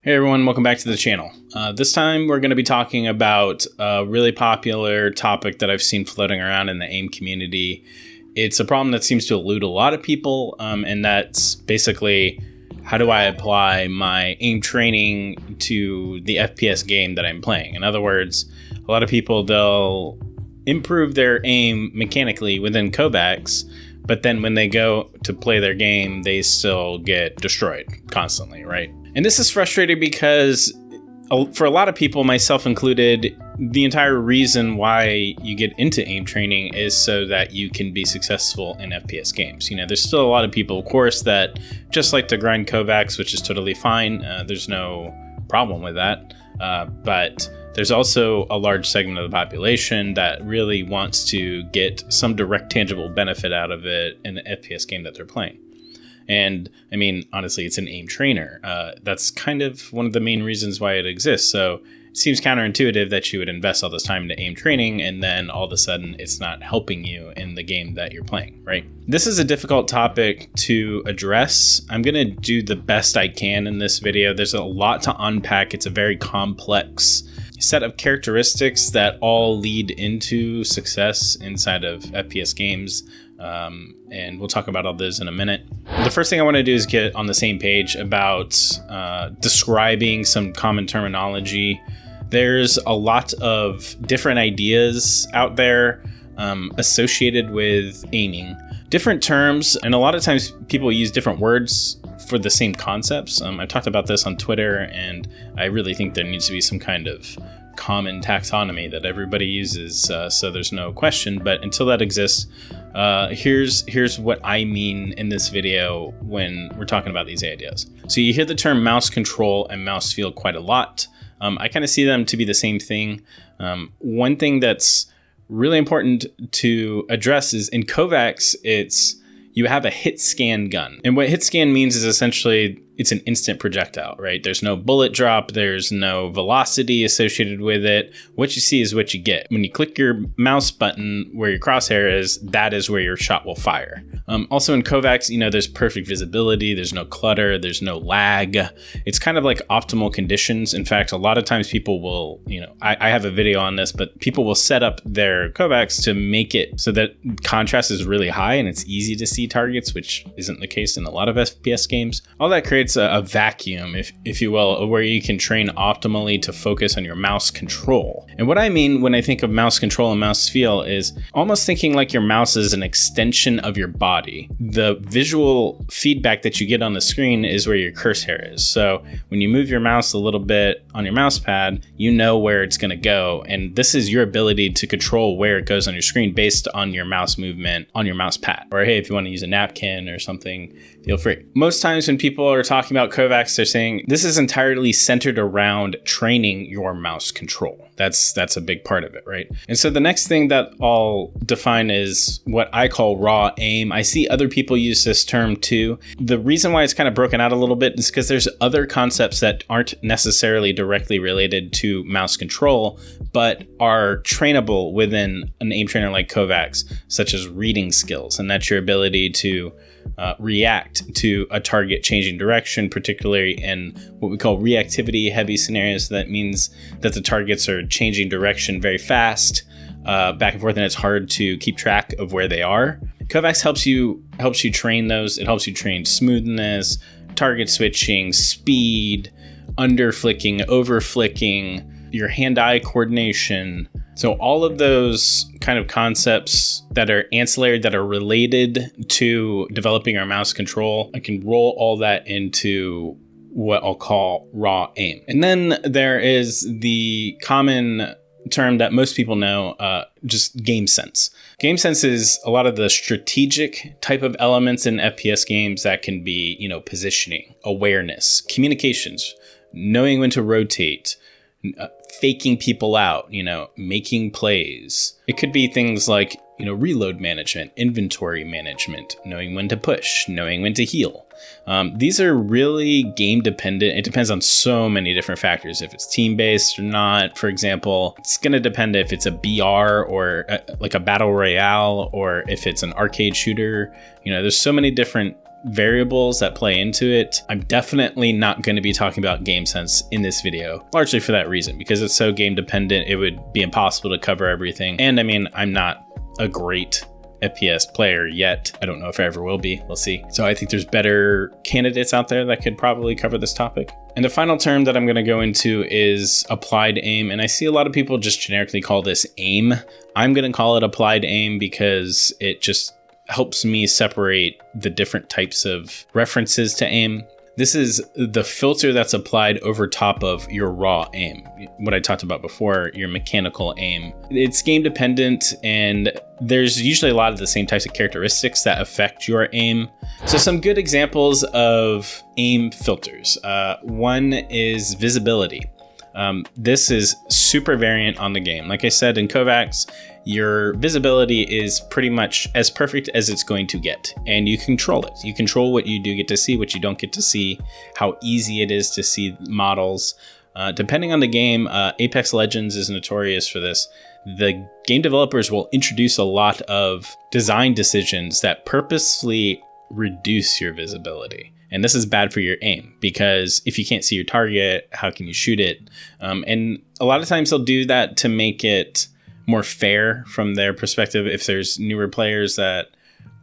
Hey everyone, welcome back to the channel. This time we're going to be talking about a really popular topic that I've seen floating around in the aim community. It's a problem that seems to elude a lot of people, and that's basically how do I apply my aim training to the FPS game that I'm playing. In other words, a lot of people, they'll improve their aim mechanically within kovaaks, but then when they go to play their game, they still get destroyed constantly, right? And this is frustrating because for a lot of people, myself included, the entire reason why you get into aim training is so that you can be successful in FPS games. You know, there's still a lot of people, of course, that just like to grind kovaaks, which is totally fine. There's no problem with that. But there's also a large segment of the population that really wants to get some direct tangible benefit out of it in the FPS game that they're playing. And I mean, honestly, it's an aim trainer. That's kind of one of the main reasons why it exists. So it seems counterintuitive that you would invest all this time into aim training and then all of a sudden it's not helping you in the game that you're playing, right? This is a difficult topic to address. I'm going to do the best I can in this video. There's a lot to unpack. It's a very complex set of characteristics that all lead into success inside of FPS games. And we'll talk about all those in a minute. The first thing I want to do is get on the same page about describing some common terminology. There's a lot of different ideas out there associated with aiming. Different terms, and a lot of times people use different words for the same concepts. I talked about this on Twitter, and I really think there needs to be some kind of common taxonomy that everybody uses, so there's no question. But until that exists, here's what I mean in this video when we're talking about these ideas. So you hear the term mouse control and mouse feel quite a lot. I kind of see them to be the same thing. One thing that's really important to address is in kovaaks, you have a hit scan gun. And what hit scan means is essentially it's an instant projectile, right? There's no bullet drop. There's no velocity associated with it. What you see is what you get. When you click your mouse button where your crosshair is, that is where your shot will fire. Also in kovaaks, you know, there's perfect visibility. There's no clutter. There's no lag. It's kind of like optimal conditions. In fact, a lot of times people will, you know, I have a video on this, but people will set up their kovaaks to make it so that contrast is really high and it's easy to see targets, which isn't the case in a lot of FPS games. All that creates a vacuum, if you will, where you can train optimally to focus on your mouse control. And what I mean when I think of mouse control and mouse feel is almost thinking like your mouse is an extension of your body. The visual feedback that you get on the screen is where your cursor is. So when you move your mouse a little bit on your mouse pad, you know where it's going to go. And this is your ability to control where it goes on your screen based on your mouse movement on your mouse pad. Or hey, if you want to use a napkin or something, feel free. Most times when people are talking about kovaaks, they're saying this is entirely centered around training your mouse control. That's a big part of it, right? And so the next thing that I'll define is what I call raw aim. I see other people use this term too. The reason why it's kind of broken out a little bit is because there's other concepts that aren't necessarily directly related to mouse control, but are trainable within an aim trainer like kovaaks, such as reading skills. And that's your ability to react to a target changing direction, particularly in what we call reactivity heavy scenarios. That means that the targets are changing direction very fast, back and forth, and it's hard to keep track of where they are. kovaaks helps you train those. It helps you train smoothness, target switching, speed, under flicking, over flicking, your hand-eye coordination. So all of those kind of concepts that are ancillary, that are related to developing our mouse control, I can roll all that into what I'll call raw aim. And then there is the common term that most people know, just gamesense. Gamesense is a lot of the strategic type of elements in FPS games that can be, you know, positioning, awareness, communications, knowing when to rotate, faking people out, you know, making plays. It could be things like, you know, reload management, inventory management, knowing when to push, knowing when to heal. These are really game dependent. It depends on so many different factors. If it's team based or not, for example, it's going to depend if it's a BR or like a battle royale, or if it's an arcade shooter. You know, there's so many different variables that play into it. I'm definitely not going to be talking about gamesense in this video, largely for that reason, because it's so game dependent, it would be impossible to cover everything. And I mean, I'm not a great FPS player yet. I don't know if I ever will be, we'll see. So I think there's better candidates out there that could probably cover this topic. And the final term that I'm going to go into is applied aim. And I see a lot of people just generically call this aim. I'm going to call it applied aim because it just helps me separate the different types of references to aim. This is the filter that's applied over top of your raw aim. What I talked about before, your mechanical aim. It's game dependent, and there's usually a lot of the same types of characteristics that affect your aim. So some good examples of aim filters. One is visibility. This is super variant on the game. Like I said, in kovaaks, your visibility is pretty much as perfect as it's going to get, and you control it. You control what you do get to see, what you don't get to see, how easy it is to see models. Depending on the game, Apex Legends is notorious for this. The game developers will introduce a lot of design decisions that purposely reduce your visibility. And this is bad for your aim, because if you can't see your target, how can you shoot it? And a lot of times they'll do that to make it more fair from their perspective. If there's newer players that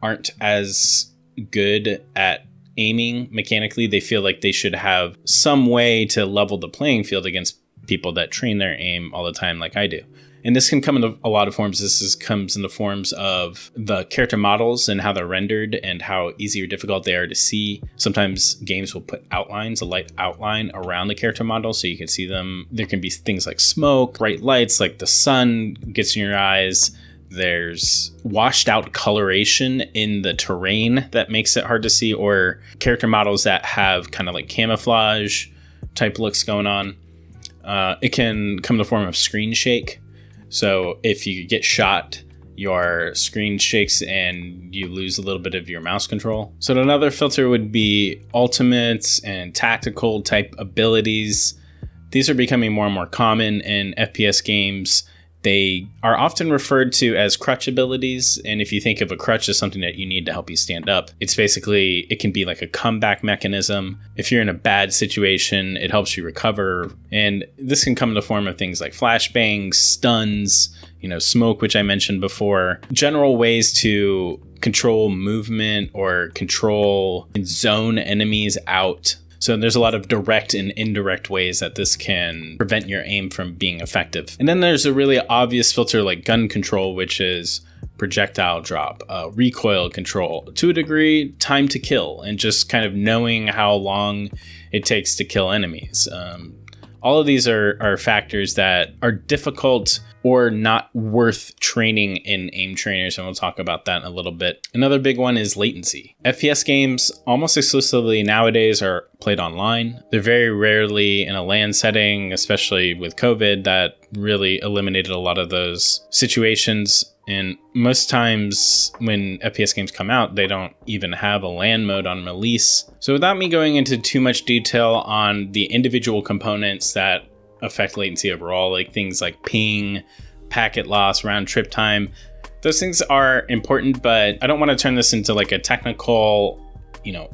aren't as good at aiming mechanically, they feel like they should have some way to level the playing field against people that train their aim all the time like I do. And this can come in a lot of forms. Comes in the forms of the character models and how they're rendered and how easy or difficult they are to see. Sometimes games will put outlines, a light outline around the character model so you can see them. There can be things like smoke, bright lights, like the sun gets in your eyes. There's washed out coloration in the terrain that makes it hard to see, or character models that have kind of like camouflage type looks going on. It can come in the form of screen shake. So if you get shot, your screen shakes and you lose a little bit of your mouse control. So another filter would be ultimates and tactical type abilities. These are becoming more and more common in FPS games. They are often referred to as crutch abilities. And if you think of a crutch as something that you need to help you stand up, it's basically, it can be like a comeback mechanism. If you're in a bad situation, it helps you recover. And this can come in the form of things like flashbangs, stuns, smoke, which I mentioned before. General ways to control movement or control and zone enemies out. So there's a lot of direct and indirect ways that this can prevent your aim from being effective. And then there's a really obvious filter like gun control, which is projectile drop, recoil control, to a degree, time to kill, and just kind of knowing how long it takes to kill enemies. All of these are factors that are difficult or not worth training in aim trainers, and we'll talk about that in a little bit. Another big one is latency. FPS games almost exclusively nowadays are played online. They're very rarely in a LAN setting, especially with COVID. That really eliminated a lot of those situations. And most times when FPS games come out, they don't even have a LAN mode on release. So without me going into too much detail on the individual components that affect latency overall, like things like ping, packet loss, round trip time, those things are important, but I don't want to turn this into like a technical,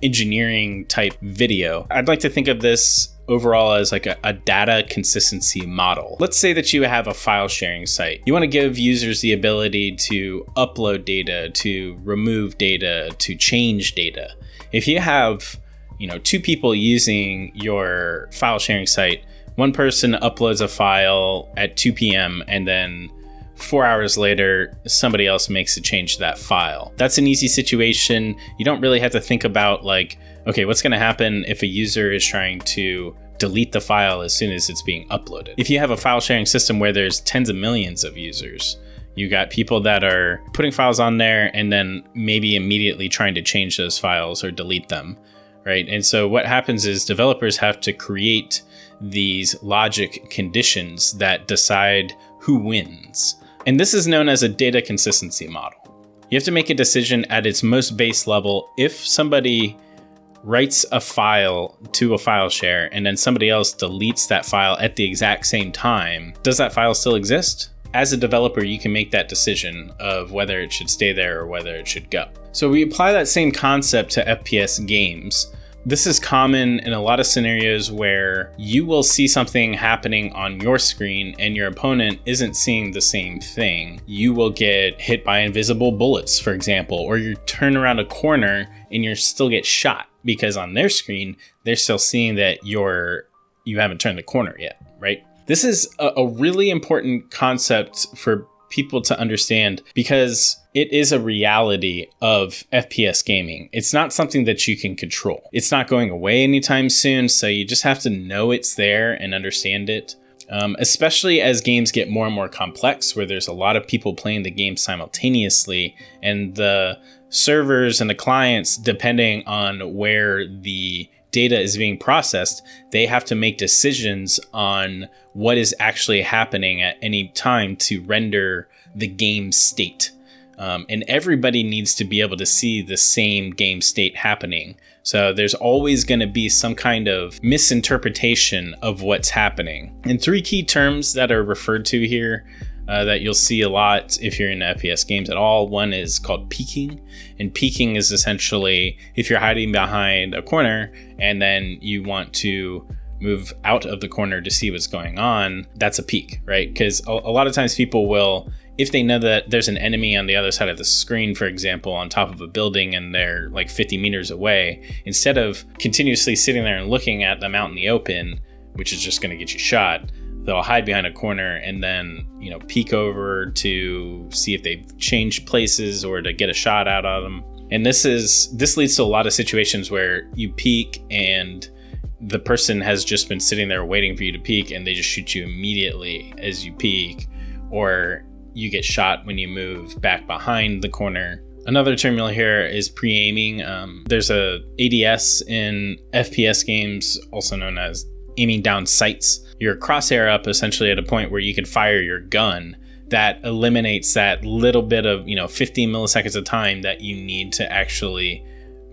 engineering type video. I'd like to think of this overall as like a data consistency model. Let's say that you have a file sharing site. You want to give users the ability to upload data, to remove data, to change data. If you have, two people using your file sharing site, one person uploads a file at 2 p.m. and then 4 hours later, somebody else makes a change to that file. That's an easy situation. You don't really have to think about like, okay, what's going to happen if a user is trying to delete the file as soon as it's being uploaded? If you have a file sharing system where there's tens of millions of users, you got people that are putting files on there and then maybe immediately trying to change those files or delete them, right? And so what happens is developers have to create these logic conditions that decide who wins. And this is known as a data consistency model. You have to make a decision at its most base level. If somebody writes a file to a file share and then somebody else deletes that file at the exact same time, does that file still exist? as a developer, you can make that decision of whether it should stay there or whether it should go. So we apply that same concept to FPS games. This is common in a lot of scenarios where you will see something happening on your screen and your opponent isn't seeing the same thing. You will get hit by invisible bullets, for example, or you turn around a corner and you still get shot because on their screen, they're still seeing that you haven't turned the corner yet, right? This is a really important concept for people to understand because it is a reality of FPS gaming. It's not something that you can control. It's not going away anytime soon, so you just have to know it's there and understand it. Especially as games get more and more complex, where there's a lot of people playing the game simultaneously, and the servers and the clients, depending on where the data is being processed, they have to make decisions on what is actually happening at any time to render the game state. And everybody needs to be able to see the same game state happening. So there's always going to be some kind of misinterpretation of what's happening. And three key terms that are referred to here that you'll see a lot if you're in FPS games at all. One is called peeking. And peeking is essentially if you're hiding behind a corner and then you want to move out of the corner to see what's going on, that's a peek, right? Because a lot of times people will, if they know that there's an enemy on the other side of the screen, for example, on top of a building and they're like 50 meters away, instead of continuously sitting there and looking at them out in the open, which is just going to get you shot, they'll hide behind a corner and then, peek over to see if they've changed places or to get a shot out of them. And this leads to a lot of situations where you peek and the person has just been sitting there waiting for you to peek and they just shoot you immediately as you peek, or you get shot when you move back behind the corner. Another term you'll hear is pre-aiming. There's a ADS in FPS games, also known as aiming down sights. Your crosshair up essentially at a point where you can fire your gun. That eliminates that little bit of 15 milliseconds of time that you need to actually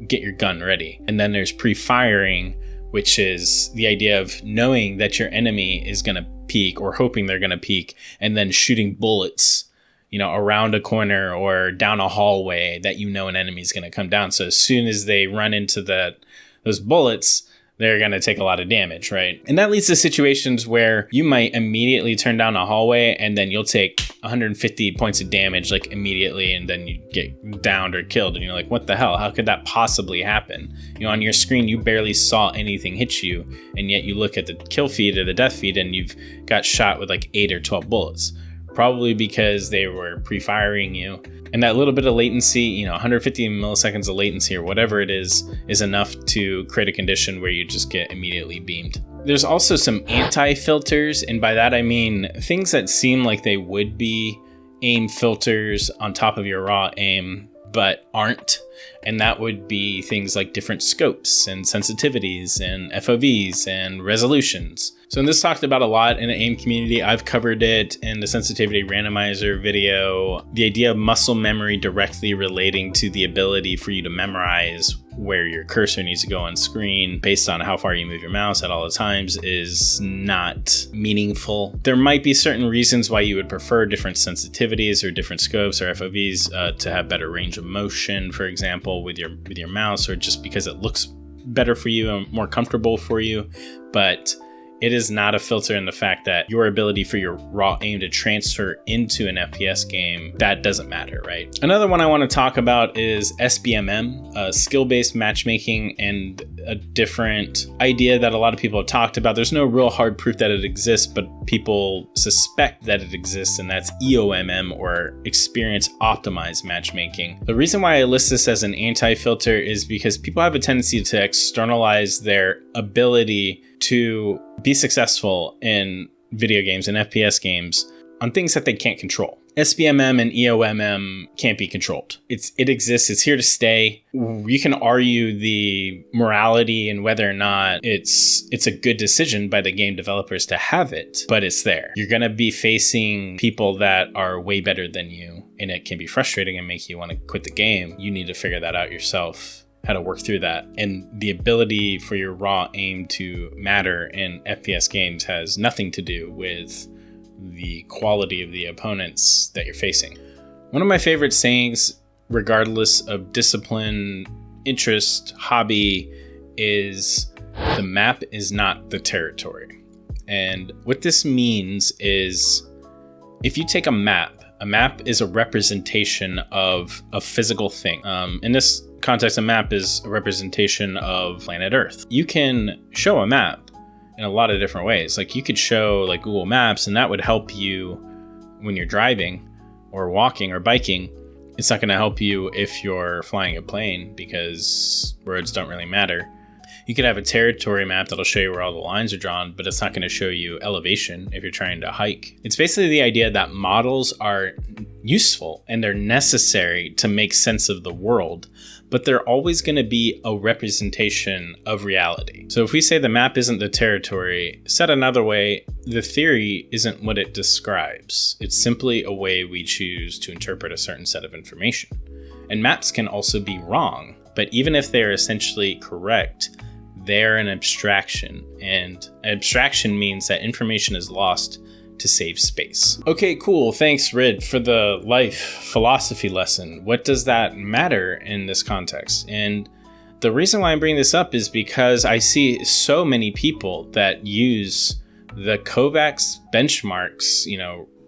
get your gun ready. And then there's pre-firing, which is the idea of knowing that your enemy is going to peek or hoping they're going to peek and then shooting bullets, around a corner or down a hallway that an enemy is going to come down. So as soon as they run into those bullets, they're going to take a lot of damage, right? And that leads to situations where you might immediately turn down a hallway and then you'll take 150 points of damage like immediately, and then you get downed or killed and you're like, what the hell? How could that possibly happen? On your screen, you barely saw anything hit you, and yet you look at the kill feed or the death feed and you've got shot with like 8 or 12 bullets. Probably because they were pre-firing you. And that little bit of latency, 150 milliseconds of latency or whatever it is enough to create a condition where you just get immediately beamed. There's also some anti-filters, and by that I mean things that seem like they would be aim filters on top of your raw aim, but aren't. And that would be things like different scopes and sensitivities and FOVs and resolutions. So in this talked about a lot in the AIM community. I've covered it in the sensitivity randomizer video. The idea of muscle memory directly relating to the ability for you to memorize where your cursor needs to go on screen based on how far you move your mouse at all the times is not meaningful. There might be certain reasons why you would prefer different sensitivities or different scopes or FOVs to have better range of motion, for example, with your mouse, or just because it looks better for you and more comfortable for you. But it is not a filter in the fact that your ability for your raw aim to transfer into an FPS game, that doesn't matter, right? Another one I want to talk about is sbmm, skill-based matchmaking, and a different idea that a lot of people have talked about. There's no real hard proof that it exists, but people suspect that it exists, and that's eomm, or experience optimized matchmaking. The reason why I list this as an anti-filter is because people have a tendency to externalize their ability to be successful in video games and FPS games on things that they can't control. sbmm and eomm can't be controlled. It exists. It's here to stay. You can argue the morality and whether or not it's a good decision by the game developers to have it, but it's there. You're going to be facing people that are way better than you, and it can be frustrating and make you want to quit the game. You need to figure that out yourself, how to work through that. And the ability for your raw aim to matter in FPS games has nothing to do with the quality of the opponents that you're facing. One of my favorite sayings, regardless of discipline, interest, hobby, is the map is not the territory. And what this means is if you take a map is a representation of a physical thing. In this context, a map is a representation of planet Earth. You can show a map in a lot of different ways. Like you could show like Google Maps, and that would help you when you're driving or walking or biking. It's not going to help you if you're flying a plane because roads don't really matter. You could have a territory map that'll show you where all the lines are drawn, but it's not going to show you elevation if you're trying to hike. It's basically the idea that models are useful and they're necessary to make sense of the world, but they're always going to be a representation of reality. So if we say the map isn't the territory, said another way, the theory isn't what it describes. It's simply a way we choose to interpret a certain set of information. And maps can also be wrong, but even if they're essentially correct, they're an abstraction, and abstraction means that information is lost to save space. Okay, cool. Thanks, Ridd, for the life philosophy lesson. What does that matter in this context? And the reason why I'm bringing this up is because I see so many people that use the kovaaks benchmarks,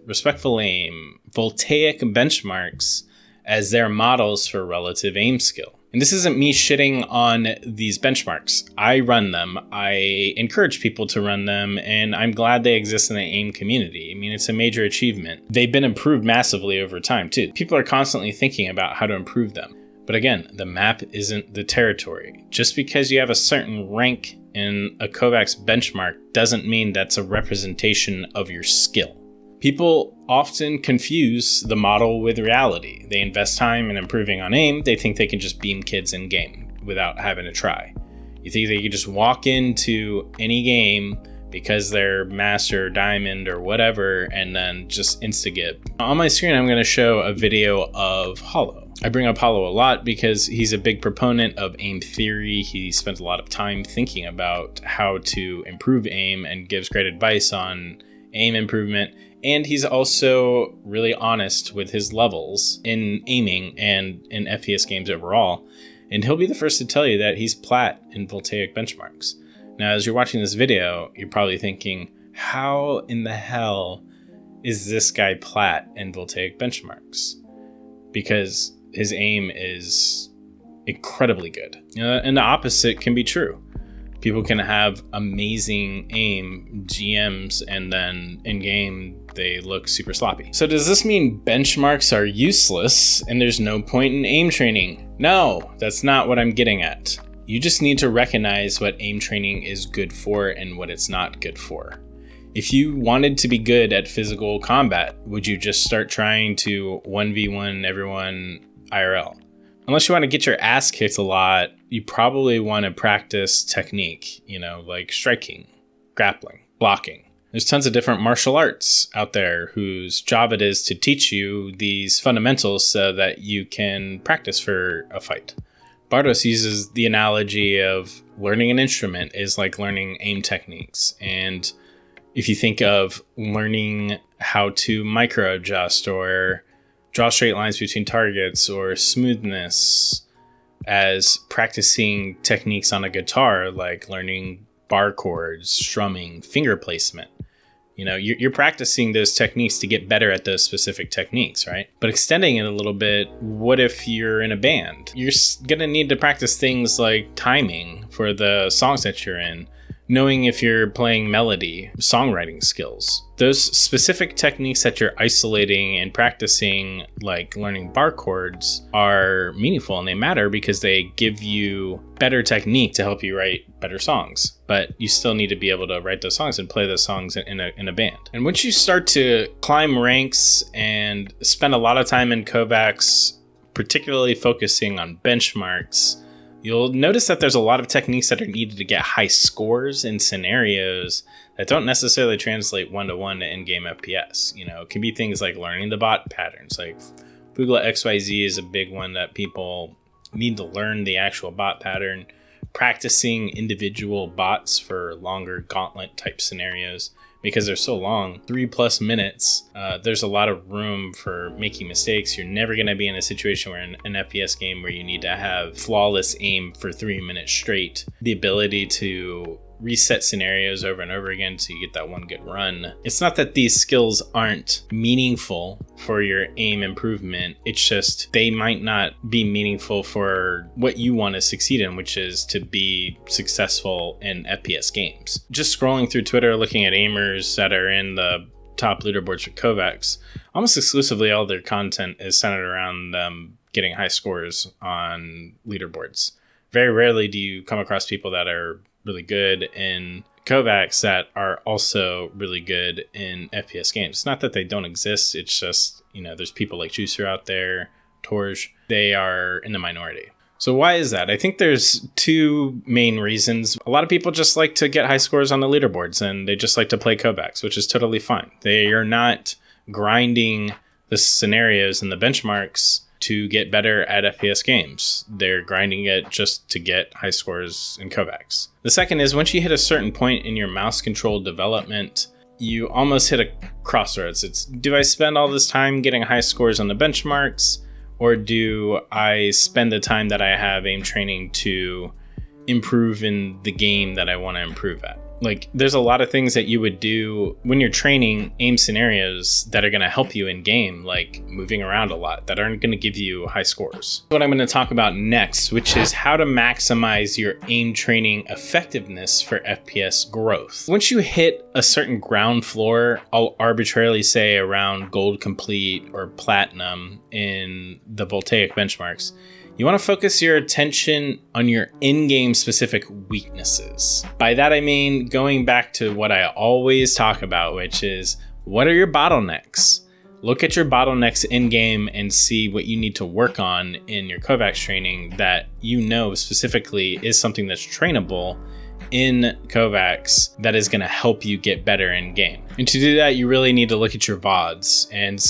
respectful aim, voltaic benchmarks as their models for relative aim skill. And this isn't me shitting on these benchmarks. I run them. I encourage people to run them, and I'm glad they exist in the AIM community. I mean, it's a major achievement. They've been improved massively over time, too. People are constantly thinking about how to improve them. But again, the map isn't the territory. Just because you have a certain rank in a kovaaks benchmark doesn't mean that's a representation of your skill. People often confuse the model with reality. They invest time in improving on aim. They think they can just beam kids in game without having to try. You think they can just walk into any game because they're master, diamond, or whatever, and then just insta-gib. On my screen, I'm going to show a video of Hollow. I bring up Hollow a lot because he's a big proponent of aim theory. He spends a lot of time thinking about how to improve aim and gives great advice on aim improvement. And he's also really honest with his levels in aiming and in FPS games overall. And he'll be the first to tell you that he's plat in voltaic benchmarks. Now, as you're watching this video, you're probably thinking, how in the hell is this guy plat in voltaic benchmarks? Because his aim is incredibly good. And the opposite can be true. People can have amazing aim GMs and then in game they look super sloppy. So does this mean benchmarks are useless and there's no point in aim training? No, that's not what I'm getting at. You just need to recognize what aim training is good for and what it's not good for. If you wanted to be good at physical combat, would you just start trying to 1v1 everyone IRL? Unless you want to get your ass kicked a lot, you probably want to practice technique, like striking, grappling, blocking. There's tons of different martial arts out there whose job it is to teach you these fundamentals so that you can practice for a fight. Bardoz uses the analogy of learning an instrument is like learning aim techniques. And if you think of learning how to micro adjust or draw straight lines between targets or smoothness as practicing techniques on a guitar, like learning bar chords, strumming, finger placement. You're practicing those techniques to get better at those specific techniques, right? But extending it a little bit, what if you're in a band? You're going to need to practice things like timing for the songs that you're in, knowing if you're playing melody, songwriting skills. Those specific techniques that you're isolating and practicing, like learning bar chords, are meaningful and they matter because they give you better technique to help you write better songs. But you still need to be able to write those songs and play those songs in a band. And once you start to climb ranks and spend a lot of time in kovaaks, particularly focusing on benchmarks, you'll notice that there's a lot of techniques that are needed to get high scores in scenarios that don't necessarily translate one-to-one to in-game FPS. It can be things like learning the bot patterns. Like Fugla XYZ is a big one that people need to learn the actual bot pattern. practicing individual bots for longer gauntlet type scenarios, because they're so long, 3+ minutes, there's a lot of room for making mistakes. You're never going to be in a situation where in an FPS game where you need to have flawless aim for 3 minutes straight. The ability to reset scenarios over and over again so you get that one good run. It's not that these skills aren't meaningful for your aim improvement. It's just they might not be meaningful for what you want to succeed in, which is to be successful in FPS games. Just scrolling through Twitter, looking at aimers that are in the top leaderboards for kovaaks, almost exclusively all their content is centered around them getting high scores on leaderboards. Very rarely do you come across people that are really good in kovaaks that are also really good in FPS games. It's not that they don't exist. It's just, there's people like Juicer out there, Torj. They are in the minority. So why is that? I think there's two main reasons. A lot of people just like to get high scores on the leaderboards, and they just like to play kovaaks, which is totally fine. They are not grinding the scenarios and the benchmarks to get better at FPS games. They're grinding it just to get high scores in kovaaks. The second is, once you hit a certain point in your mouse control development, you almost hit a crossroads. It's, do I spend all this time getting high scores on the benchmarks, or do I spend the time that I have aim training to improve in the game that I want to improve at? Like, there's a lot of things that you would do when you're training aim scenarios that are going to help you in game, like moving around a lot, that aren't going to give you high scores. What I'm going to talk about next, which is how to maximize your aim training effectiveness for FPS growth. Once you hit a certain ground floor, I'll arbitrarily say around gold complete or platinum in the voltaic benchmarks, you want to focus your attention on your in-game specific weaknesses. By that I mean going back to what I always talk about, which is, what are your bottlenecks? Look at your bottlenecks in-game and see what you need to work on in your kovaaks training that specifically is something that's trainable in kovaaks that is going to help you get better in-game. And to do that, you really need to look at your VODs and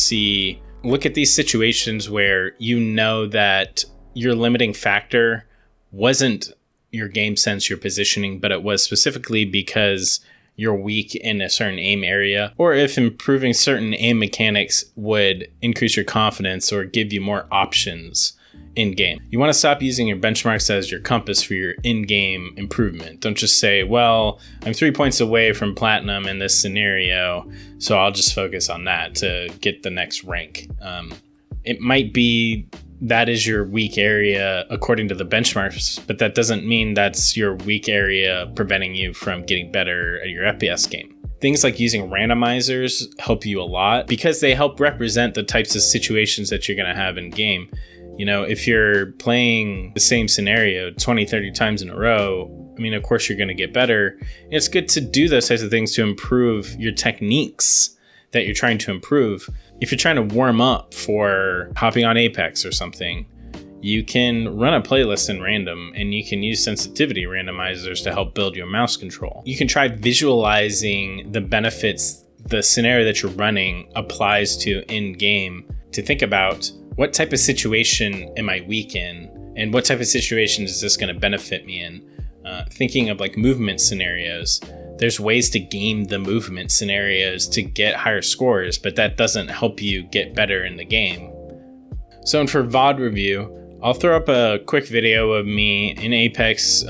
look at these situations where that your limiting factor wasn't your game sense, your positioning, but it was specifically because you're weak in a certain aim area, or if improving certain aim mechanics would increase your confidence or give you more options in game. You want to stop using your benchmarks as your compass for your in-game improvement. Don't just say, well, I'm 3 points away from platinum in this scenario, so I'll just focus on that to get the next rank. It might be that is your weak area according to the benchmarks, but that doesn't mean that's your weak area preventing you from getting better at your FPS game. Things like using randomizers help you a lot because they help represent the types of situations that you're going to have in game. If you're playing the same scenario 20, 30 times in a row, of course you're going to get better. It's good to do those types of things to improve your techniques that you're trying to improve. If you're trying to warm up for hopping on Apex or something, you can run a playlist in random and you can use sensitivity randomizers to help build your mouse control. You can try visualizing the benefits the scenario that you're running applies to in-game to think about, what type of situation am I weak in and what type of situation is this going to benefit me in? Thinking of like movement scenarios. There's ways to game the movement scenarios to get higher scores, but that doesn't help you get better in the game. So for VOD review, I'll throw up a quick video of me in Apex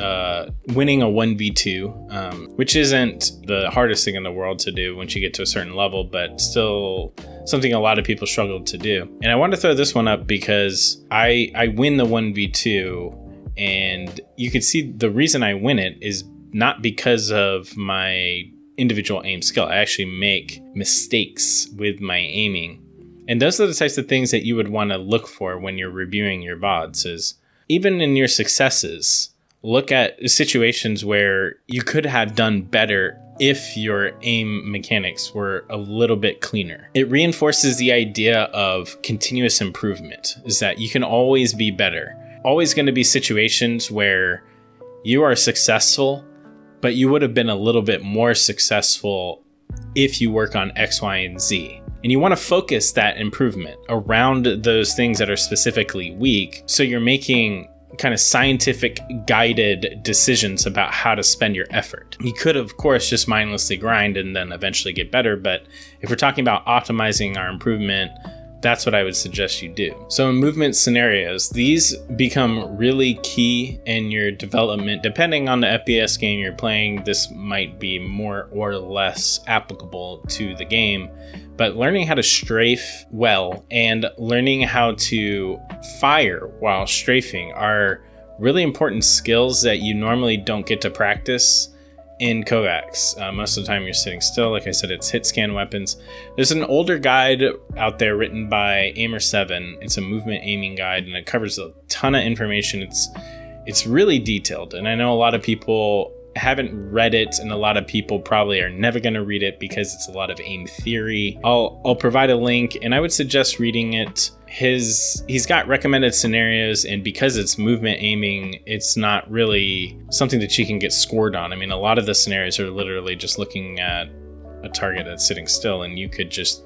winning a 1v2, which isn't the hardest thing in the world to do once you get to a certain level, but still something a lot of people struggle to do. And I wanted to throw this one up because I win the 1v2, and you can see the reason I win it is not because of my individual aim skill. I actually make mistakes with my aiming. And those are the types of things that you would want to look for when you're reviewing your VODs, is even in your successes, look at situations where you could have done better if your aim mechanics were a little bit cleaner. It reinforces the idea of continuous improvement, is that you can always be better. Always going to be situations where you are successful, but you would have been a little bit more successful if you work on X, Y, and Z. And you want to focus that improvement around those things that are specifically weak, so you're making kind of scientific guided decisions about how to spend your effort. You could, of course, just mindlessly grind and then eventually get better. But if we're talking about optimizing our improvement, that's what I would suggest you do. So in movement scenarios, these become really key in your development. Depending on the FPS game you're playing, this might be more or less applicable to the game. But learning how to strafe well and learning how to fire while strafing are really important skills that you normally don't get to practice in kovaaks. Most of the time you're sitting still. Like I said, it's hit scan weapons. There's an older guide out there written by Aimer7. It's a movement aiming guide and it covers a ton of information. It's really detailed, and I know a lot of people haven't read it, and a lot of people probably are never going to read it because it's a lot of aim theory. I'll provide a link, and I would suggest reading it. He's got recommended scenarios, and because it's movement aiming, it's not really something that you can get scored on. I mean, a lot of the scenarios are literally just looking at a target that's sitting still, and you could just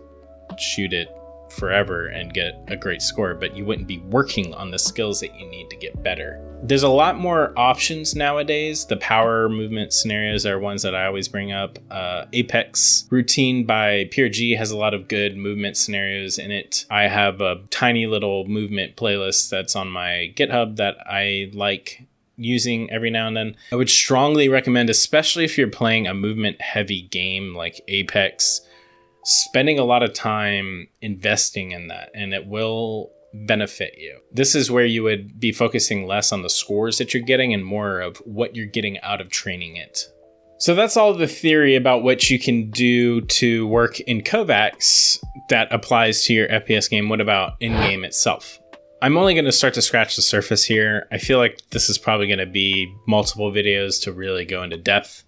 shoot it forever and get a great score, but you wouldn't be working on the skills that you need to get better. There's a lot more options nowadays. The power movement scenarios are ones that I always bring up. Apex Routine by PRG has a lot of good movement scenarios in it. I have a tiny little movement playlist that's on my GitHub that I like using every now and then. I would strongly recommend, especially if you're playing a movement heavy game like Apex, spending a lot of time investing in that, and it will benefit you. This is where you would be focusing less on the scores that you're getting and more of what you're getting out of training it. So that's all the theory about what you can do to work in kovaaks that applies to your FPS game. What about in-game itself? I'm only going to start to scratch the surface here. I feel like this is probably going to be multiple videos to really go into depth.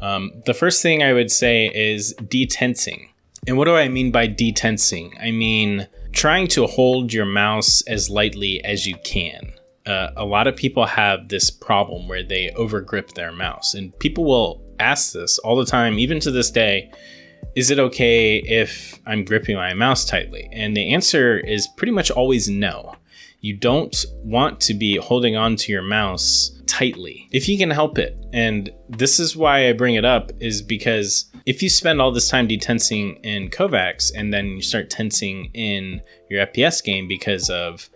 The first thing I would say is detensing. And what do I mean by detensing? I mean trying to hold your mouse as lightly as you can. A lot of people have this problem where they overgrip their mouse, and people will ask this all the time, even to this day, is it okay if I'm gripping my mouse tightly? And the answer is pretty much always no. You don't want to be holding on to your mouse tightly if you can help it. And this is why I bring it up, is because if you spend all this time detensing in kovaaks and then you start tensing in your FPS game because of,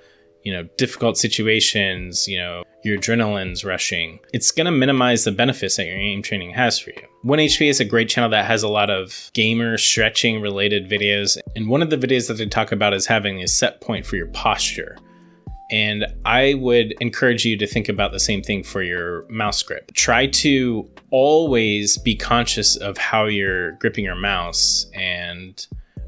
difficult situations, your adrenaline's rushing, it's going to minimize the benefits that your aim training has for you. 1HP is a great channel that has a lot of gamer stretching related videos. And one of the videos that they talk about is having a set point for your posture. And I would encourage you to think about the same thing for your mouse grip. Try to always be conscious of how you're gripping your mouse, and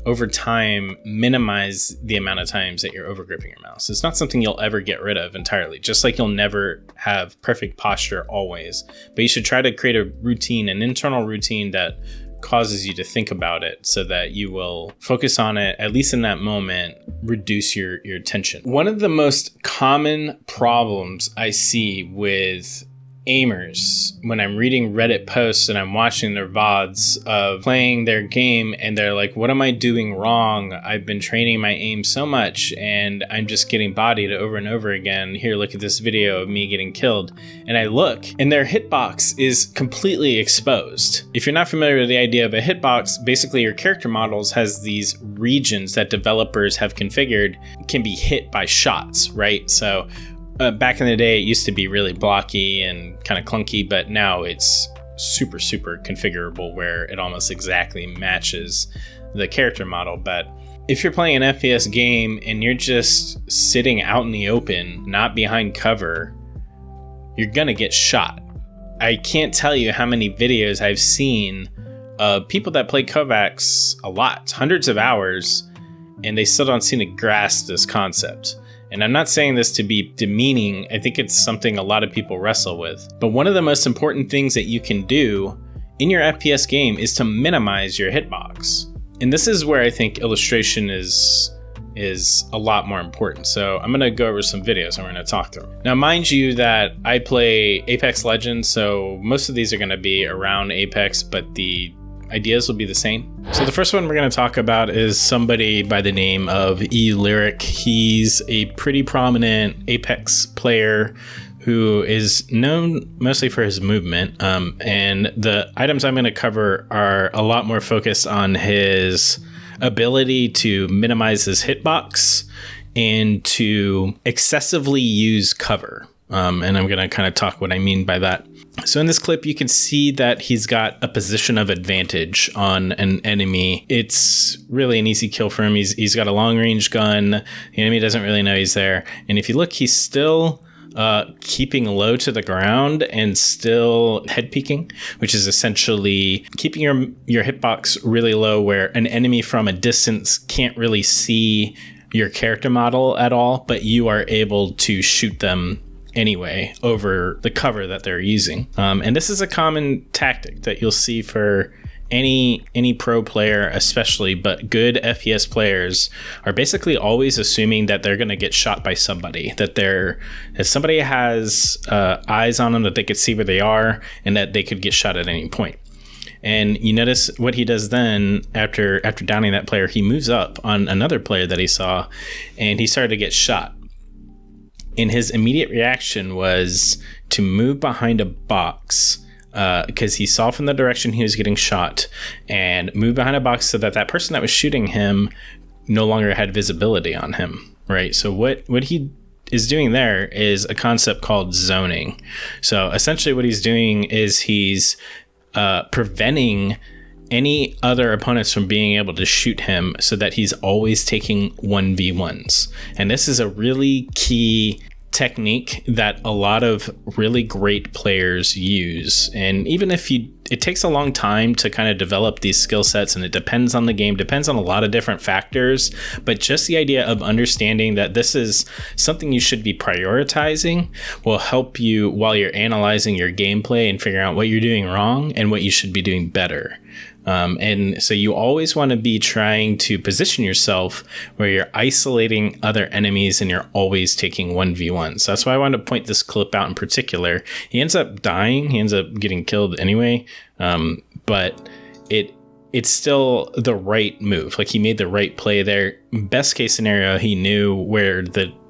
over time, minimize the amount of times that you're over gripping your mouse. It's not something you'll ever get rid of entirely, just like you'll never have perfect posture always. But you should try to create a routine, an internal routine that causes you to think about it so that you will focus on it, at least in that moment, reduce your tension. One of the most common problems I see with aimers when I'm reading Reddit posts and I'm watching their VODs of playing their game, and they're like, what am I doing wrong? I've been training my aim so much and I'm just getting bodied over and over again. Here, look at this video of me getting killed. And I look, and their hitbox is completely exposed. If you're not familiar with the idea of a hitbox, basically your character models has these regions that developers have configured can be hit by shots, right? So back in the day, it used to be really blocky and kind of clunky, but now it's super configurable where it almost exactly matches the character model. But if you're playing an FPS game and you're just sitting out in the open, not behind cover, you're gonna get shot. I can't tell you how many videos I've seen of people that play kovaaks a lot, hundreds of hours, and they still don't seem to grasp this concept. And I'm not saying this to be demeaning. I think it's something a lot of people wrestle with. But one of the most important things that you can do in your FPS game is to minimize your hitbox. And this is where I think illustration is a lot more important. So I'm going to go over some videos and we're going to talk through them. Now, mind you that I play Apex Legends, so most of these are going to be around Apex, but ideas will be the same. So the first one we're going to talk about is somebody by the name of eomm. He's a pretty prominent Apex player who is known mostly for his movement. And the items I'm going to cover are a lot more focused on his ability to minimize his hitbox and to excessively use cover. And I'm going to kind of talk what I mean by that. So in this clip, you can see that he's got a position of advantage on an enemy. It's really an easy kill for him. He's got a long range gun. The enemy doesn't really know he's there. And if you look, he's still keeping low to the ground and still head peeking, which is essentially keeping your hitbox really low where an enemy from a distance can't really see your character model at all, but you are able to shoot them anyway over the cover that they're using. And this is a common tactic that you'll see for any pro player especially, but good FPS players are basically always assuming that they're going to get shot by somebody, that somebody has eyes on them, that they could see where they are, and that they could get shot at any point. And you notice what he does then after downing that player, he moves up on another player that he saw, and he started to get shot. And his immediate reaction was to move behind a box because he saw from the direction he was getting shot, and move behind a box so that person that was shooting him no longer had visibility on him, right? So what he is doing there is a concept called zoning. So essentially what he's doing is he's preventing any other opponents from being able to shoot him so that he's always taking 1v1s. And this is a really key technique that a lot of really great players use. And even if it takes a long time to kind of develop these skill sets, and it depends on the game, depends on a lot of different factors, but just the idea of understanding that this is something you should be prioritizing will help you while you're analyzing your gameplay and figuring out what you're doing wrong and what you should be doing better. And so you always want to be trying to position yourself where you're isolating other enemies and you're always taking 1v1. So that's why I wanted to point this clip out in particular. He ends up dying. He ends up getting killed anyway. But it's still the right move. Like, he made the right play there. Best case scenario, he knew where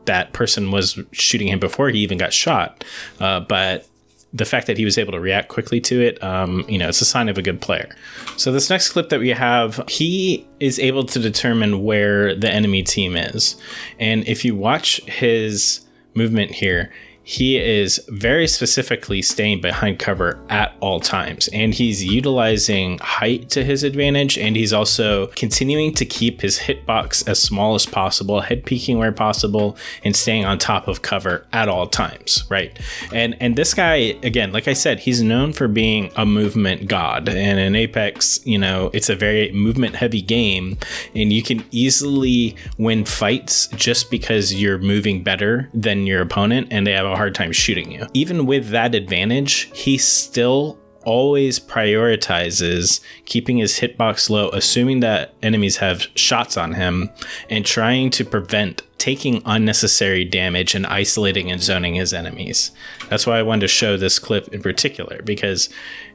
that person was shooting him before he even got shot. But the fact that he was able to react quickly to it, it's a sign of a good player. So this next clip that we have, he is able to determine where the enemy team is. And if you watch his movement here, he is very specifically staying behind cover at all times, and he's utilizing height to his advantage, and he's also continuing to keep his hitbox as small as possible, head peeking where possible, and staying on top of cover at all times, right? And this guy, again, like I said, he's known for being a movement god, and in Apex, it's a very movement heavy game, and you can easily win fights just because you're moving better than your opponent and they have a hard time shooting you. Even with that advantage, he still always prioritizes keeping his hitbox low, assuming that enemies have shots on him, and trying to prevent taking unnecessary damage and isolating and zoning his enemies. That's why I wanted to show this clip in particular, because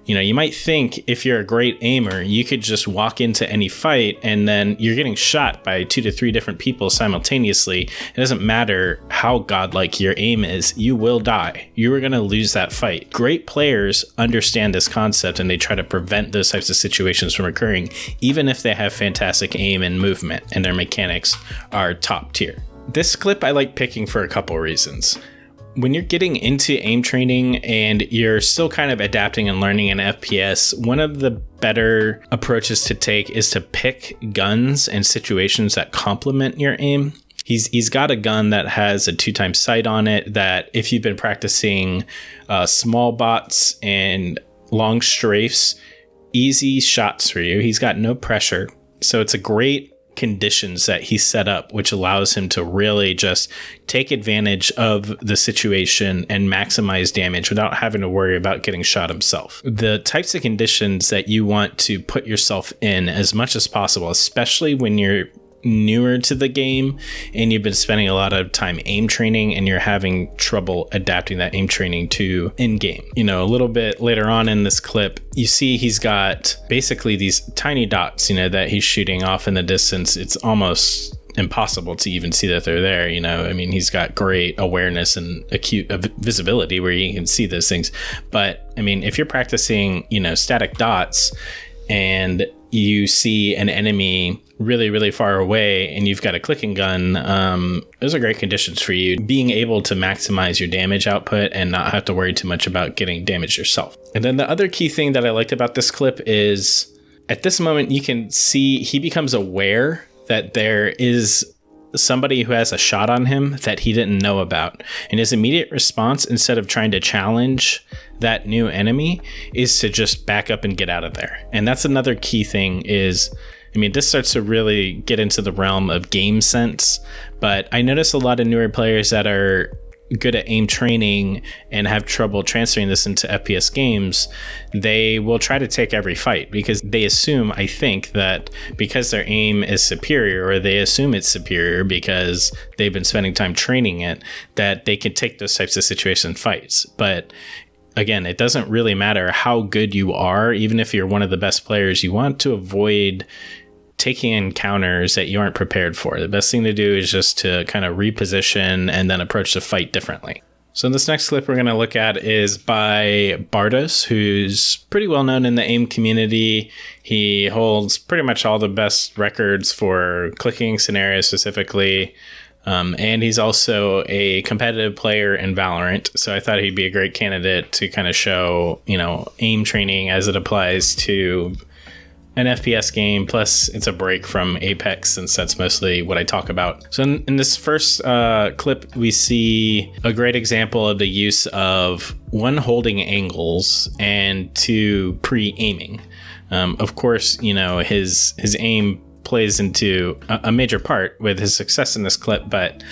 you might think if you're a great aimer, you could just walk into any fight and then you're getting shot by 2 to 3 different people simultaneously. It doesn't matter how godlike your aim is, you will die. You are going to lose that fight. Great players understand this concept and they try to prevent those types of situations from occurring, even if they have fantastic aim and movement and their mechanics are top tier. This clip I like picking for a couple reasons. When you're getting into aim training and you're still kind of adapting and learning in FPS, one of the better approaches to take is to pick guns and situations that complement your aim. He's got a gun that has a 2x sight on it that if you've been practicing small bots and long strafes, easy shots for you. He's got no pressure. So it's a great conditions that he set up, which allows him to really just take advantage of the situation and maximize damage without having to worry about getting shot himself. The types of conditions that you want to put yourself in as much as possible, especially when you're newer to the game and you've been spending a lot of time aim training and you're having trouble adapting that aim training to in-game. You know, a little bit later on in this clip, you see he's got basically these tiny dots, you know, that he's shooting off in the distance. It's almost impossible to even see that they're there. You know, I mean, he's got great awareness and acute visibility where you can see those things. But I mean, if you're practicing, you know, static dots and you see an enemy really, really far away and you've got a clicking gun, those are great conditions for you being able to maximize your damage output and not have to worry too much about getting damaged yourself. And then the other key thing that I liked about this clip is at this moment, you can see he becomes aware that there is somebody who has a shot on him that he didn't know about. And his immediate response, instead of trying to challenge that new enemy, is to just back up and get out of there. And that's another key thing is, I mean, this starts to really get into the realm of game sense, but I notice a lot of newer players that are good at aim training and have trouble transferring this into FPS games. They will try to take every fight because they assume, I think, that because their aim is superior, or they assume it's superior because they've been spending time training it, that they can take those types of situation fights. But again, it doesn't really matter how good you are. Even if you're one of the best players, you want to avoid taking encounters that you aren't prepared for. The best thing to do is just to kind of reposition and then approach the fight differently. So this next clip we're going to look at is by Bardoz, who's pretty well known in the AIM community. He holds pretty much all the best records for clicking scenarios specifically. And he's also a competitive player in Valorant. So I thought he'd be a great candidate to kind of show, you know, aim training as it applies to an FPS game, plus it's a break from Apex since that's mostly what I talk about. So in this first clip, we see a great example of the use of one, holding angles, and two, pre-aiming. Of course, you know, his aim plays into a major part with his success in this clip, but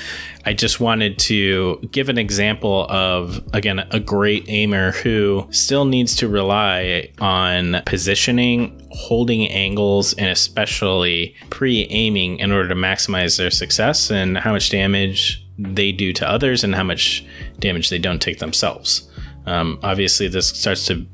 I just wanted to give an example of, again, a great aimer who still needs to rely on positioning, holding angles, and especially pre-aiming in order to maximize their success and how much damage they do to others and how much damage they don't take themselves. Obviously, this starts to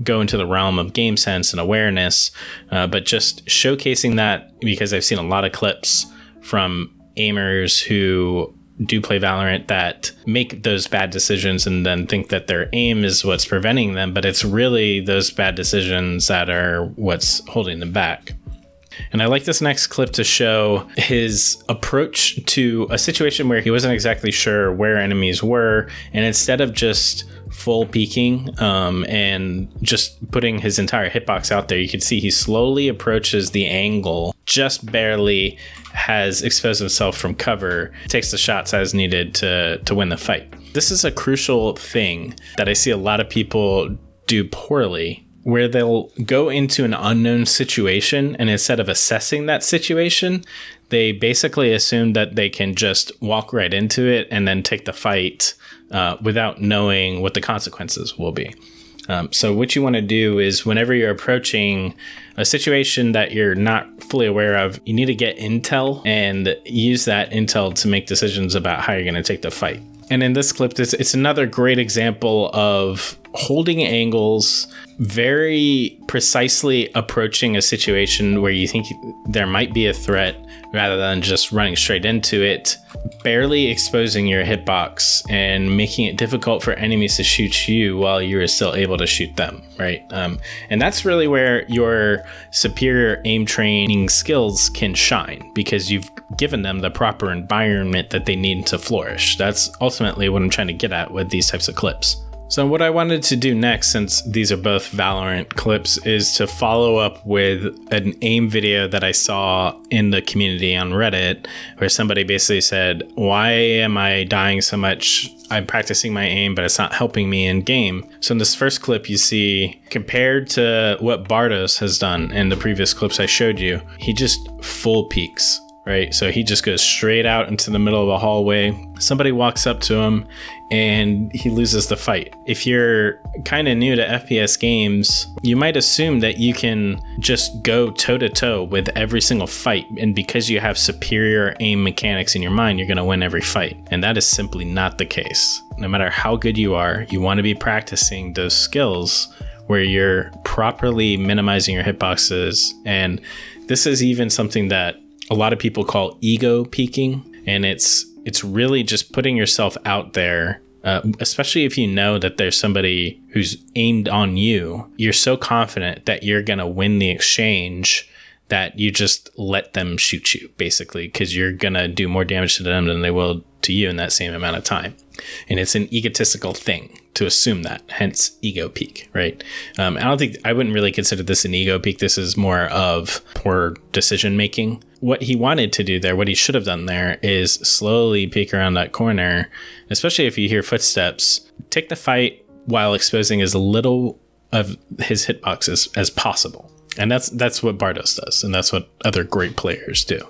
go into the realm of game sense and awareness, but just showcasing that, because I've seen a lot of clips from aimers who do play Valorant that make those bad decisions and then think that their aim is what's preventing them, but it's really those bad decisions that are what's holding them back. And I like this next clip to show his approach to a situation where he wasn't exactly sure where enemies were, and instead of just full peeking and just putting his entire hitbox out there, you can see he slowly approaches the angle, just barely has exposed himself from cover, takes the shots as needed to win the fight. This is a crucial thing that I see a lot of people do poorly, where they'll go into an unknown situation and instead of assessing that situation, they basically assume that they can just walk right into it and then take the fight without knowing what the consequences will be. So what you want to do is whenever you're approaching a situation that you're not fully aware of, you need to get intel and use that intel to make decisions about how you're going to take the fight. And in this clip, it's another great example of holding angles, very precisely approaching a situation where you think there might be a threat rather than just running straight into it, barely exposing your hitbox and making it difficult for enemies to shoot you while you're still able to shoot them, right? And that's really where your superior aim training skills can shine, because you've given them the proper environment that they need to flourish. That's ultimately what I'm trying to get at with these types of clips. So what I wanted to do next, since these are both Valorant clips, is to follow up with an aim video that I saw in the community on Reddit, where somebody basically said, why am I dying so much? I'm practicing my aim, but it's not helping me in game. So in this first clip, you see, compared to what Bardoz has done in the previous clips I showed you, he just full peaks, right? So he just goes straight out into the middle of a hallway. Somebody walks up to him and he loses the fight. If you're kind of new to FPS games, you might assume that you can just go toe to toe with every single fight. And because you have superior aim mechanics in your mind, you're going to win every fight. And that is simply not the case. No matter how good you are, you want to be practicing those skills where you're properly minimizing your hitboxes. And this is even something that a lot of people call ego peaking. And it's really just putting yourself out there, especially if you know that there's somebody who's aimed on you. You're so confident that you're going to win the exchange that you just let them shoot you, basically, because you're going to do more damage to them than they will to you in that same amount of time. And it's an egotistical thing to assume that, hence ego peak, right? I wouldn't really consider this an ego peak. This is more of poor decision making. What he wanted to do there, what he should have done there, is slowly peek around that corner, especially if you hear footsteps, take the fight while exposing as little of his hitboxes as possible. And that's what Bardoz does, and that's what other great players do.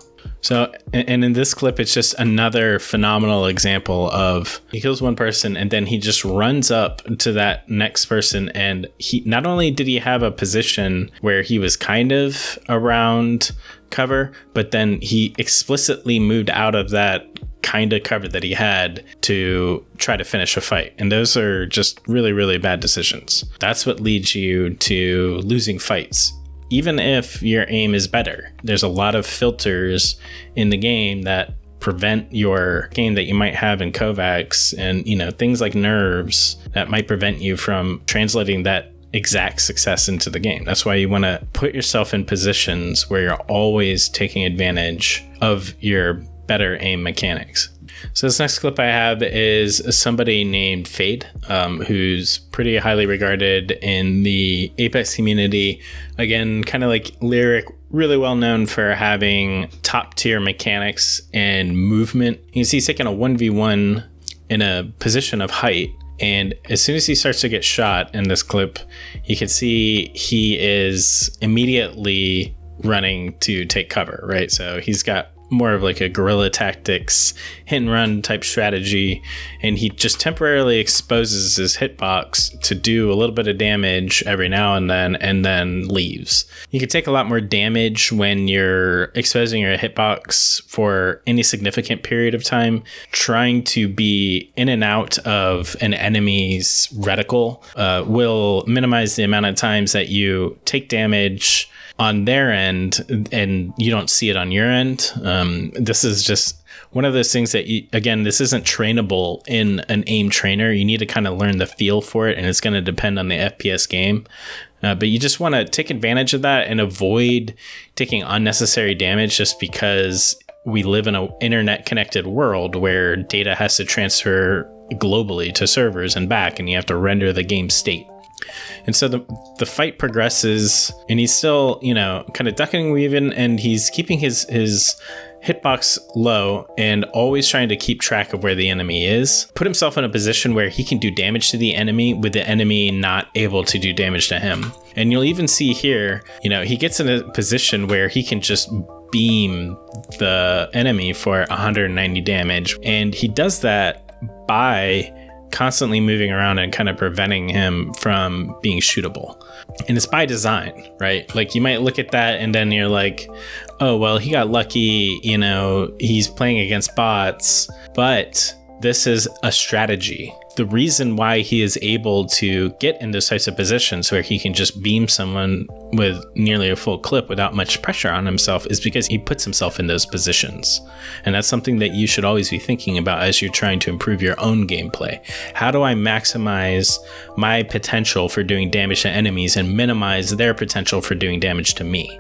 So, and in this clip, it's just another phenomenal example of he kills one person and then he just runs up to that next person. And he not only did he have a position where he was kind of around cover, but then he explicitly moved out of that kind of cover that he had to try to finish a fight. And those are just really, really bad decisions. That's what leads you to losing fights. Even if your aim is better, there's a lot of filters in the game that prevent your game that you might have in kovaaks and, things like nerves that might prevent you from translating that exact success into the game. That's why you want to put yourself in positions where you're always taking advantage of your better aim mechanics. So this next clip I have is somebody named Faide, who's pretty highly regarded in the Apex community. Again, kind of like Lyric, really well known for having top tier mechanics and movement. You can see he's taking a 1v1 in a position of height. And as soon as he starts to get shot in this clip, you can see he is immediately running to take cover, right? So he's got more of like a guerrilla tactics hit and run type strategy, and he just temporarily exposes his hitbox to do a little bit of damage every now and then leaves. You can take a lot more damage when you're exposing your hitbox for any significant period of time. Trying to be in and out of an enemy's reticle will minimize the amount of times that you take damage on their end and you don't see it on your end. This is just one of those things that this isn't trainable in an aim trainer. You need to kind of learn the feel for it, and it's going to depend on the FPS game. But you just want to take advantage of that and avoid taking unnecessary damage just because we live in an internet connected world where data has to transfer globally to servers and back, and you have to render the game state. And so the fight progresses, and he's still, kind of ducking and weaving, and he's keeping his hitbox low and always trying to keep track of where the enemy is. Put himself in a position where he can do damage to the enemy with the enemy not able to do damage to him. And you'll even see here, he gets in a position where he can just beam the enemy for 190 damage. And he does that by constantly moving around and kind of preventing him from being shootable. And it's by design, right? Like you might look at that and then you're like, oh, well, he got lucky, he's playing against bots, but this is a strategy. The reason why he is able to get in those types of positions where he can just beam someone with nearly a full clip without much pressure on himself is because he puts himself in those positions. And that's something that you should always be thinking about as you're trying to improve your own gameplay. How do I maximize my potential for doing damage to enemies and minimize their potential for doing damage to me?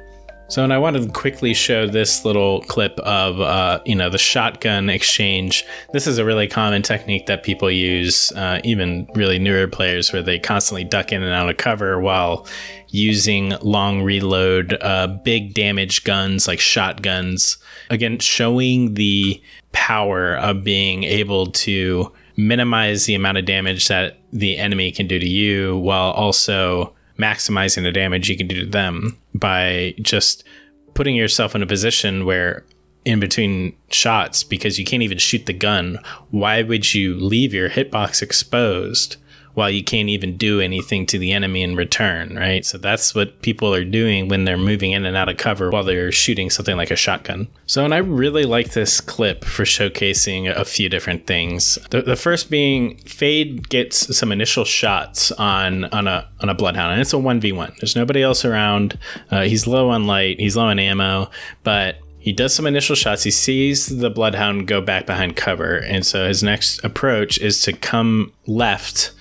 So, and I wanted to quickly show this little clip of, the shotgun exchange. This is a really common technique that people use, even really newer players, where they constantly duck in and out of cover while using long reload, big damage guns like shotguns. Again, showing the power of being able to minimize the amount of damage that the enemy can do to you while also maximizing the damage you can do to them by just putting yourself in a position where in between shots because you can't even shoot the gun. Why would you leave your hitbox exposed while you can't even do anything to the enemy in return, right? So that's what people are doing when they're moving in and out of cover while they're shooting something like a shotgun. So, and I really like this clip for showcasing a few different things. The first being Faide gets some initial shots on a bloodhound, and it's a 1v1. There's nobody else around. He's low on light, he's low on ammo, but he does some initial shots. He sees the bloodhound go back behind cover, and so his next approach is to come left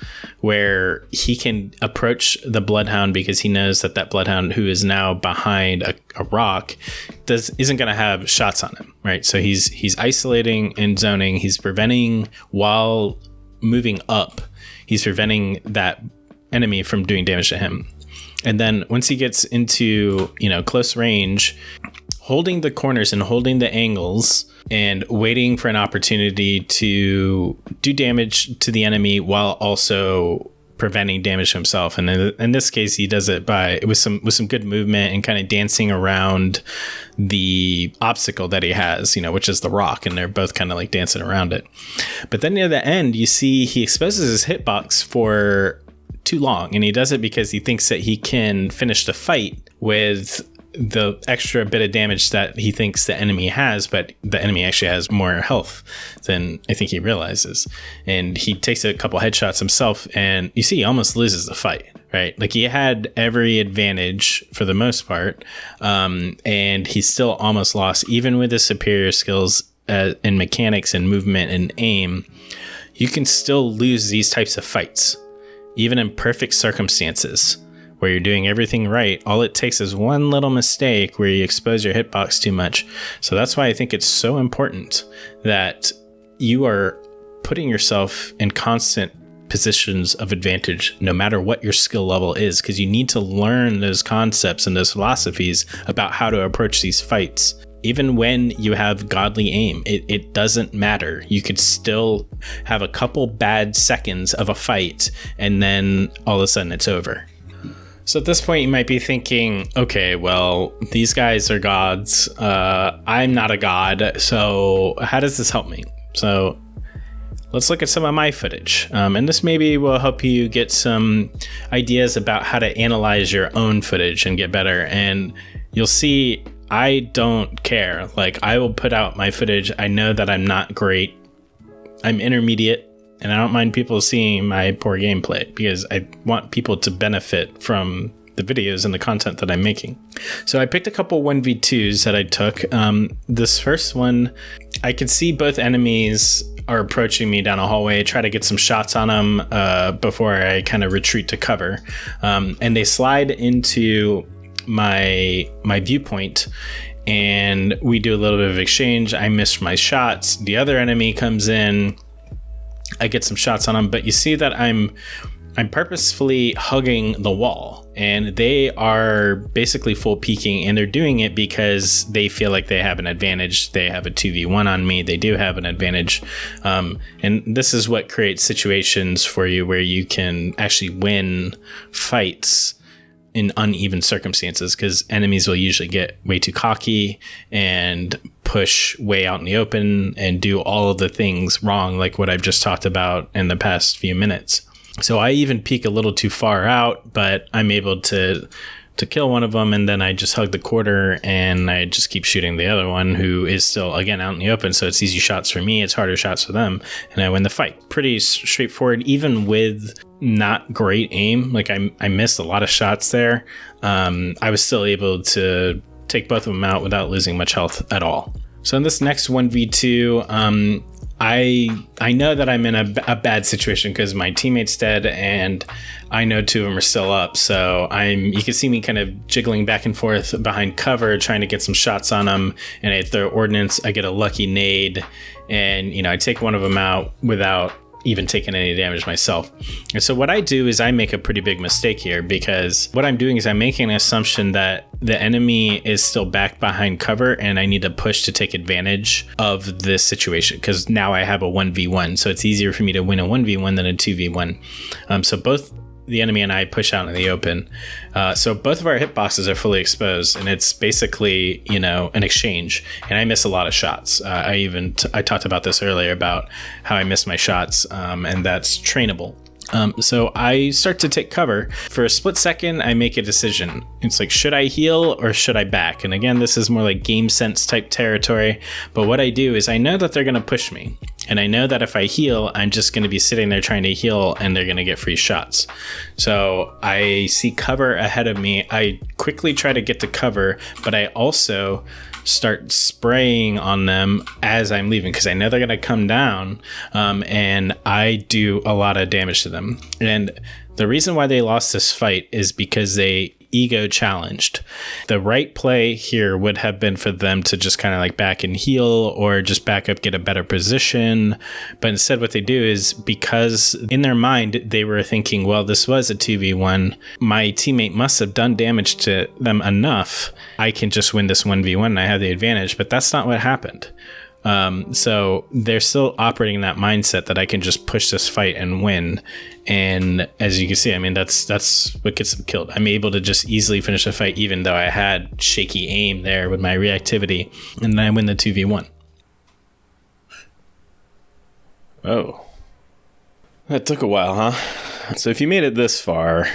where he can approach the bloodhound because he knows that that bloodhound, who is now behind a rock, isn't going to have shots on him, right? So he's isolating and zoning. He's preventing, while moving up, he's preventing that enemy from doing damage to him. And then once he gets into, close range, holding the corners and holding the angles and waiting for an opportunity to do damage to the enemy while also preventing damage to himself. And in this case, he does it with some good movement and kind of dancing around the obstacle that he has, which is the rock, and they're both kind of like dancing around it. But then near the end, you see he exposes his hitbox for too long, and he does it because he thinks that he can finish the fight with the extra bit of damage that he thinks the enemy has, but the enemy actually has more health than I think he realizes. And he takes a couple headshots himself, and you see he almost loses the fight, right? Like, he had every advantage for the most part, and he still almost lost, even with his superior skills in mechanics and movement and aim. You can still lose these types of fights, even in perfect circumstances where you're doing everything right. All it takes is one little mistake where you expose your hitbox too much. So that's why I think it's so important that you are putting yourself in constant positions of advantage, no matter what your skill level is, because you need to learn those concepts and those philosophies about how to approach these fights. Even when you have godly aim, it doesn't matter. You could still have a couple bad seconds of a fight, and then all of a sudden it's over. So at this point, you might be thinking, okay, well, these guys are gods. I'm not a god. So how does this help me? So let's look at some of my footage. And this maybe will help you get some ideas about how to analyze your own footage and get better. And you'll see I don't care. Like, I will put out my footage. I know that I'm not great. I'm intermediate. And I don't mind people seeing my poor gameplay because I want people to benefit from the videos and the content that I'm making. So I picked a couple 1v2s that I took. This first one, I could see both enemies are approaching me down a hallway. I try to get some shots on them before I kind of retreat to cover. And they slide into my viewpoint, and we do a little bit of exchange. I miss my shots. The other enemy comes in. I get some shots on them, but you see that I'm purposefully hugging the wall, and they are basically full peeking, and they're doing it because they feel like they have an advantage. They have a 2v1 on me. They do have an advantage. And this is what creates situations for you where you can actually win fights in uneven circumstances, because enemies will usually get way too cocky and push way out in the open and do all of the things wrong, like what I've just talked about in the past few minutes. So I even peek a little too far out, but I'm able to kill one of them, and then I just hug the quarter and I just keep shooting the other one, who is still, again, out in the open. So it's easy shots for me, it's harder shots for them, and I win the fight. Pretty straightforward, even with not great aim. Like, I missed a lot of shots there. I was still able to take both of them out without losing much health at all. So in this next 1v2, I know that I'm in a bad situation because my teammate's dead and I know two of them are still up. So you can see me kind of jiggling back and forth behind cover, trying to get some shots on them. And I throw ordnance, I get a lucky nade, and I take one of them out without even taking any damage myself. And so what I do is I make a pretty big mistake here, because what I'm doing is I'm making an assumption that the enemy is still back behind cover and I need to push to take advantage of this situation, because now I have a 1v1. So it's easier for me to win a 1v1 than a 2v1. So both the enemy and I push out in the open. So both of our hitboxes are fully exposed, and it's basically, you know, an exchange. And I miss a lot of shots. I talked about this earlier about how I miss my shots, and that's trainable. So I start to take cover. For a split second, I make a decision. It's like, should I heal or should I back? And again, this is more like game sense type territory. But what I do is I know that they're going to push me. And I know that if I heal, I'm just going to be sitting there trying to heal and they're going to get free shots. So I see cover ahead of me. I quickly try to get to cover, but I also start spraying on them as I'm leaving because I know they're going to come down, and I do a lot of damage to them. And the reason why they lost this fight is because they ego challenged. The right play here would have been for them to just kind of like back and heal or just back up, get a better position. But instead what they do is, because in their mind they were thinking, well, this was a 2v1, my teammate must have done damage to them enough, I can just win this 1v1 and I have the advantage. But that's not what happened. So they're still operating in that mindset that I can just push this fight and win. And as you can see, I mean, that's what gets them killed. I'm able to just easily finish the fight, even though I had shaky aim there with my reactivity, and then I win the 2v1. Oh, that took a while, huh? So if you made it this far,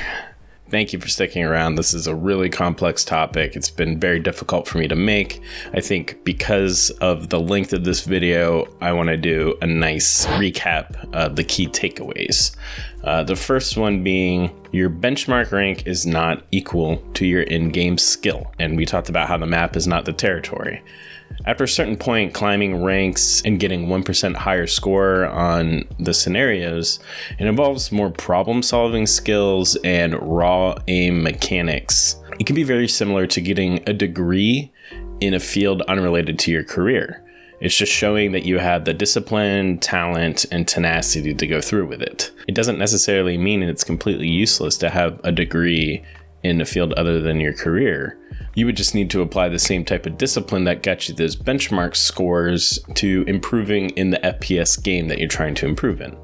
thank you for sticking around. This is a really complex topic. It's been very difficult for me to make. I think because of the length of this video, I want to do a nice recap of the key takeaways. The first one being, your benchmark rank is not equal to your in-game skill. And we talked about how the map is not the territory. After a certain point, climbing ranks and getting 1% higher score on the scenarios, it involves more problem-solving skills and raw aim mechanics. It can be very similar to getting a degree in a field unrelated to your career. It's just showing that you have the discipline, talent, and tenacity to go through with it. It doesn't necessarily mean it's completely useless to have a degree in a field other than your career. You would just need to apply the same type of discipline that got you those benchmark scores to improving in the FPS game that you're trying to improve in.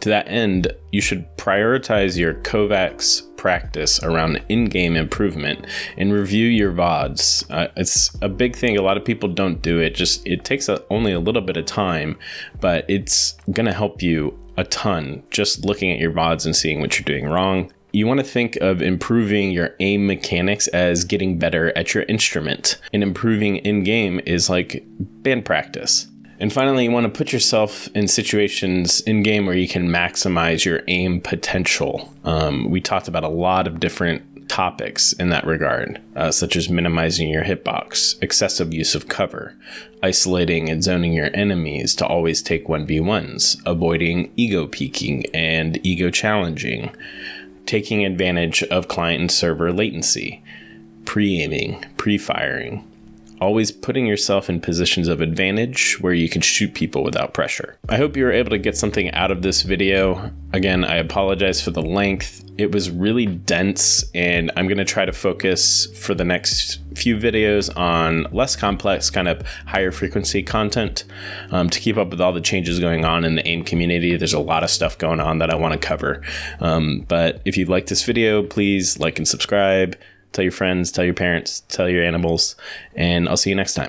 To that end, you should prioritize your kovaaks practice around in-game improvement and review your VODs. It's a big thing. A lot of people don't do it. It takes only a little bit of time, but it's going to help you a ton just looking at your VODs and seeing what you're doing wrong. You want to think of improving your aim mechanics as getting better at your instrument, and improving in-game is like band practice. And finally, you want to put yourself in situations in-game where you can maximize your aim potential. We talked about a lot of different topics in that regard, such as minimizing your hitbox, excessive use of cover, isolating and zoning your enemies to always take 1v1s, avoiding ego peeking and ego challenging, taking advantage of client and server latency, pre-aiming, pre-firing, always putting yourself in positions of advantage where you can shoot people without pressure. I hope you were able to get something out of this video. Again, I apologize for the length. It was really dense, and I'm going to try to focus for the next few videos on less complex, kind of higher frequency content to keep up with all the changes going on in the AIM community. There's a lot of stuff going on that I want to cover. But if you like this video, please like and subscribe. Tell your friends, tell your parents, tell your animals, and I'll see you next time.